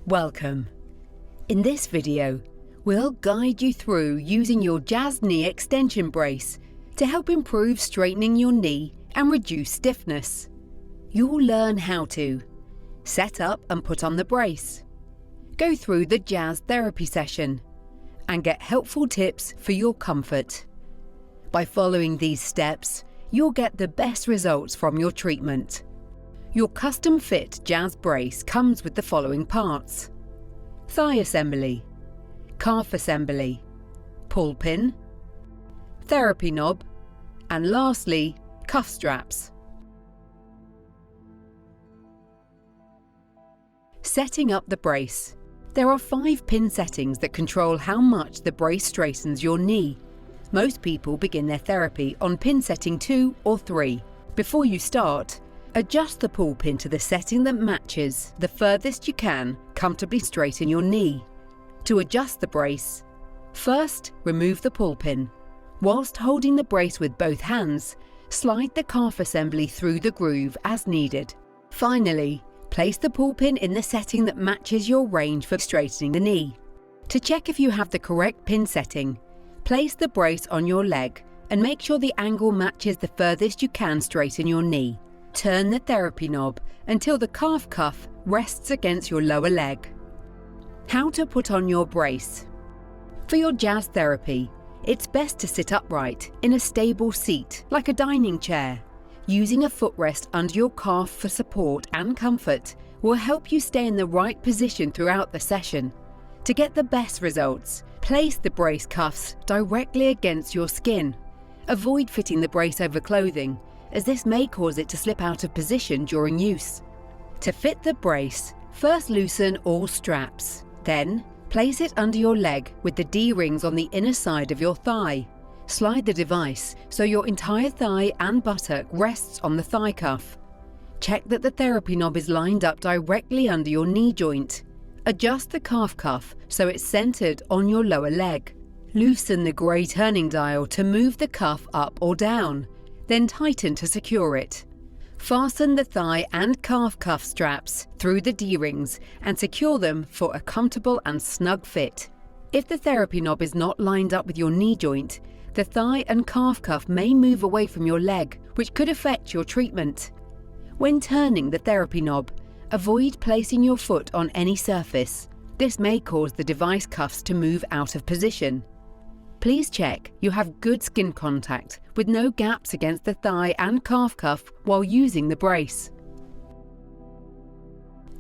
Welcome. In this video, we'll guide you through using your JAS knee extension brace to help improve straightening your knee and reduce stiffness. You'll learn how to set up and put on the brace, go through the JAS therapy session, and get helpful tips for your comfort. By following these steps, you'll get the best results from your treatment. Your custom-fit JAS brace comes with the following parts: thigh assembly, calf assembly, pull pin, therapy knob, and lastly, cuff straps. Setting up the brace. There are 5 pin settings that control how much the brace straightens your knee. Most people begin their therapy on pin setting 2 or 3. Before you start, adjust the pull pin to the setting that matches the furthest you can comfortably straighten your knee. To adjust the brace, first remove the pull pin. Whilst holding the brace with both hands, slide the calf assembly through the groove as needed. Finally, place the pull pin in the setting that matches your range for straightening the knee. To check if you have the correct pin setting, place the brace on your leg and make sure the angle matches the furthest you can straighten your knee. Turn the therapy knob until the calf cuff rests against your lower leg. How to put on your brace. For your JAS therapy, it's best to sit upright in a stable seat, like a dining chair. Using a footrest under your calf for support and comfort will help you stay in the right position throughout the session. To get the best results, place the brace cuffs directly against your skin. Avoid fitting the brace over clothing, as this may cause it to slip out of position during use. To fit the brace, first loosen all straps. Then, place it under your leg with the D-rings on the inner side of your thigh. Slide the device so your entire thigh and buttock rests on the thigh cuff. Check that the therapy knob is lined up directly under your knee joint. Adjust the calf cuff so it's centered on your lower leg. Loosen the grey turning dial to move the cuff up or down, then tighten to secure it. Fasten the thigh and calf cuff straps through the D-rings and secure them for a comfortable and snug fit. If the therapy knob is not lined up with your knee joint, the thigh and calf cuff may move away from your leg, which could affect your treatment. When turning the therapy knob, avoid placing your foot on any surface. This may cause the device cuffs to move out of position. Please check you have good skin contact with no gaps against the thigh and calf cuff while using the brace.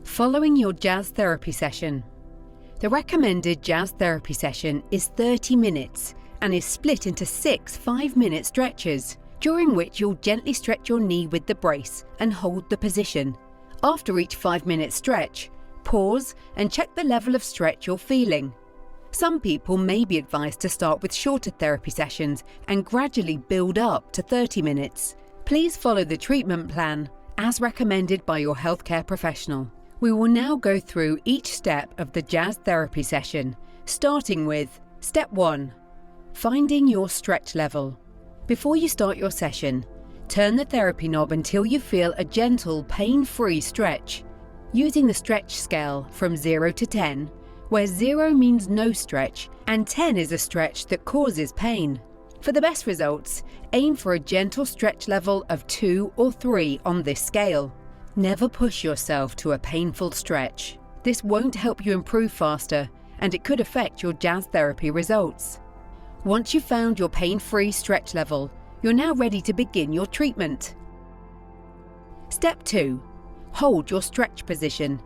Following your JAS therapy session. The recommended JAS therapy session is 30 minutes and is split into 6 5-minute stretches, during which you'll gently stretch your knee with the brace and hold the position. After each 5-minute stretch, pause and check the level of stretch you're feeling. Some people may be advised to start with shorter therapy sessions and gradually build up to 30 minutes. Please follow the treatment plan as recommended by your healthcare professional. We will now go through each step of the JAS therapy session, starting with Step 1. Finding your stretch level. Before you start your session, turn the therapy knob until you feel a gentle, pain-free stretch. Using the stretch scale from 0 to 10, where 0 means no stretch and 10 is a stretch that causes pain. For the best results, aim for a gentle stretch level of 2 or 3 on this scale. Never push yourself to a painful stretch. This won't help you improve faster, and it could affect your JAS therapy results. Once you've found your pain-free stretch level, you're now ready to begin your treatment. Step 2. Hold your stretch position.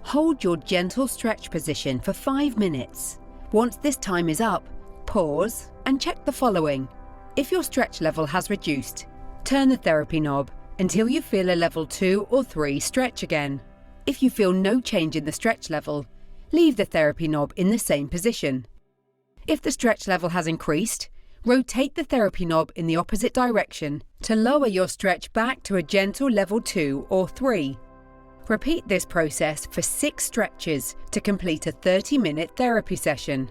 Hold your gentle stretch position for 5 minutes. Once this time is up, pause and check the following. If your stretch level has reduced, turn the therapy knob until you feel a level 2 or 3 stretch again. If you feel no change in the stretch level, leave the therapy knob in the same position. If the stretch level has increased, rotate the therapy knob in the opposite direction to lower your stretch back to a gentle level 2 or 3. Repeat this process for 6 stretches to complete a 30-minute therapy session.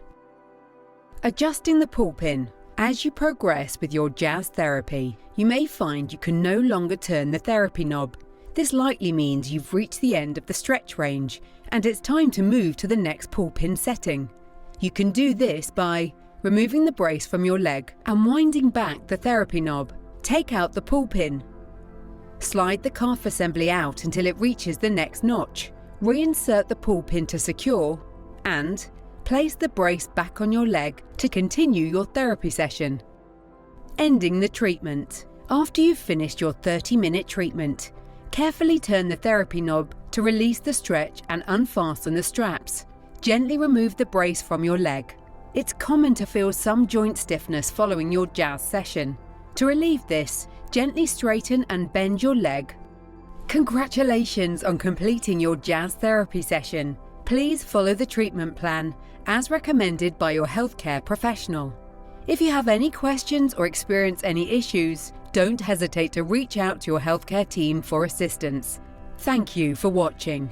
Adjusting the pull pin. As you progress with your JAS therapy, you may find you can no longer turn the therapy knob. This likely means you've reached the end of the stretch range and it's time to move to the next pull pin setting. You can do this by removing the brace from your leg and winding back the therapy knob. Take out the pull pin. Slide the calf assembly out until it reaches the next notch. Reinsert the pull pin to secure and place the brace back on your leg to continue your therapy session. Ending the treatment. After you've finished your 30-minute treatment, carefully turn the therapy knob to release the stretch and unfasten the straps. Gently remove the brace from your leg. It's common to feel some joint stiffness following your JAS session. To relieve this, gently straighten and bend your leg. Congratulations on completing your JAS therapy session. Please follow the treatment plan as recommended by your healthcare professional. If you have any questions or experience any issues, don't hesitate to reach out to your healthcare team for assistance. Thank you for watching.